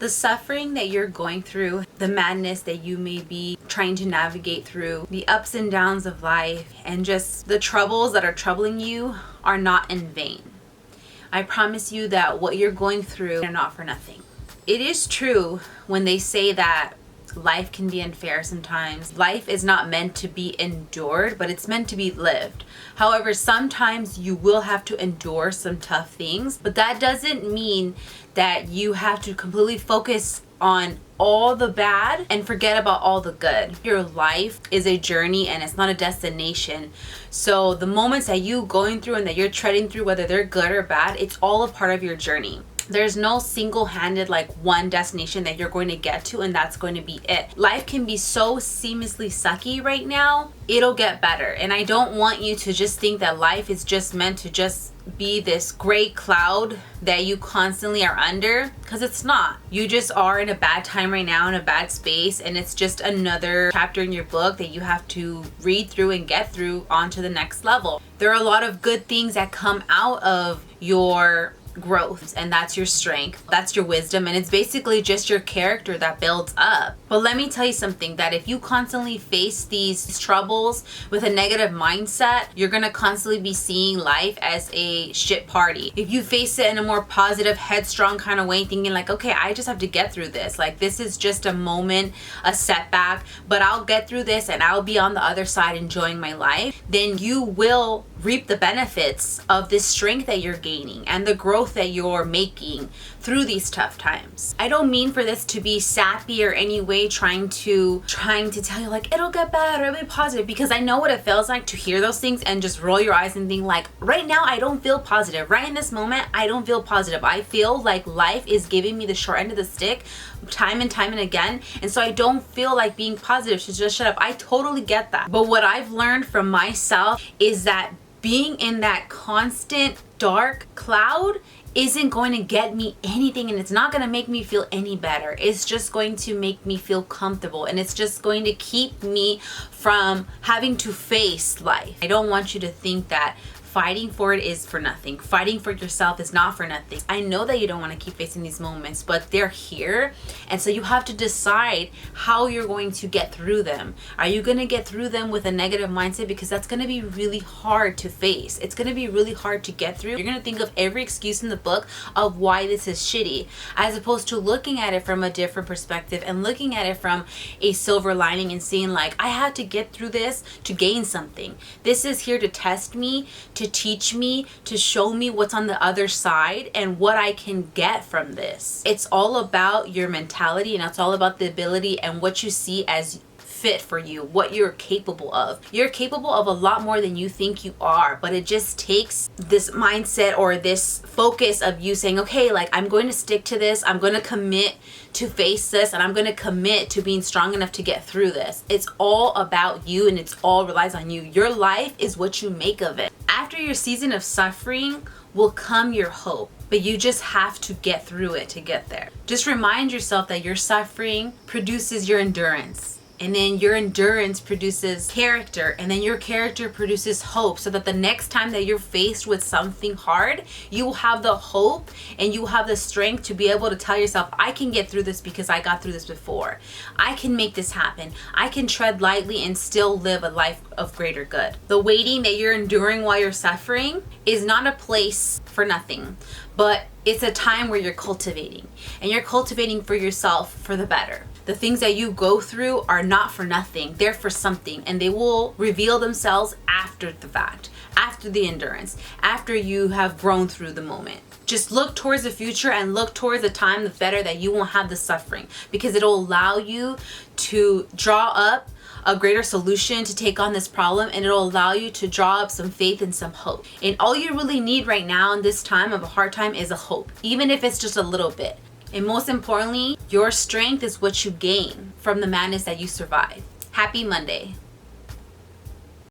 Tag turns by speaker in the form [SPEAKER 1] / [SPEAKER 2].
[SPEAKER 1] The suffering that you're going through, the madness that you may be trying to navigate through, the ups and downs of life, and just the troubles that are troubling you are not in vain. I promise you that what you're going through are not for nothing. It is true when they say that life can be unfair sometimes. Life is not meant to be endured, but it's meant to be lived. However, sometimes you will have to endure some tough things, but that doesn't mean that you have to completely focus on all the bad and forget about all the good. Your life is a journey and it's not a destination. So the moments that you going through and that you're treading through, whether they're good or bad, it's all a part of your journey. There's no single-handed like one destination that you're going to get to and that's going to be it. Life can be so seamlessly sucky right now. It'll get better. And I don't want you to just think that life is just meant to just be this gray cloud that you constantly are under, because it's not. You just are in a bad time right now, in a bad space, and it's just another chapter in your book that you have to read through and get through onto the next level. There are a lot of good things that come out of your growth, and that's your strength, that's your wisdom, and it's basically just your character that builds up. But let me tell you something, that if you constantly face these troubles with a negative mindset, you're gonna constantly be seeing life as a shit party. If you face it in a more positive, headstrong kind of way, thinking like, okay, I just have to get through this, like this is just a moment, a setback, but I'll get through this and I'll be on the other side enjoying my life, then you will reap the benefits of this strength that you're gaining and the growth that you're making through these tough times. I don't mean for this to be sappy or any way trying to tell you like it'll get better, it'll be positive, because I know what it feels like to hear those things and just roll your eyes and think like, right now I don't feel positive. Right in this moment, I don't feel positive. I feel like life is giving me the short end of the stick time and again, and so I don't feel like being positive. So just shut up. I totally get that. But what I've learned from myself is that being in that constant dark cloud isn't going to get me anything, and it's not going to make me feel any better. It's just going to make me feel comfortable, and it's just going to keep me from having to face life. I don't want you to think that fighting for it is for nothing. Fighting for yourself is not for nothing. I know that you don't want to keep facing these moments, but they're here. And so you have to decide how you're going to get through them. Are you going to get through them with a negative mindset? Because that's going to be really hard to face. It's going to be really hard to get through. You're going to think of every excuse in the book of why this is shitty, as opposed to looking at it from a different perspective and looking at it from a silver lining and seeing like, I had to get through this to gain something. This is here to test me, to teach me, to show me what's on the other side and what I can get from this. It's all about your mentality, and it's all about the ability and what you see as fit for you, what you're capable of. You're capable of a lot more than you think you are, but it just takes this mindset or this focus of you saying, okay, like I'm going to stick to this, I'm going to commit to face this, and I'm going to commit to being strong enough to get through this. It's all about you, and it's all relies on you. Your life is what you make of it. After your season of suffering will come your hope, but you just have to get through it to get there. Just remind yourself that your suffering produces your endurance. And then your endurance produces character, and then your character produces hope, so that the next time that you're faced with something hard, you will have the hope and you will have the strength to be able to tell yourself, I can get through this because I got through this before. I can make this happen. I can tread lightly and still live a life of greater good. The waiting that you're enduring while you're suffering is not a place for nothing, but it's a time where you're cultivating, and you're cultivating for yourself for the better. The things that you go through are not for nothing. They're for something, and they will reveal themselves after the fact, after the endurance, after you have grown through the moment. Just look towards the future and look towards the time, the better, that you won't have the suffering, because it'll allow you to draw up a greater solution to take on this problem, and it'll allow you to draw up some faith and some hope. And all you really need right now in this time of a hard time is a hope, even if it's just a little bit. And most importantly, your strength is what you gain from the madness that you survive. Happy Monday.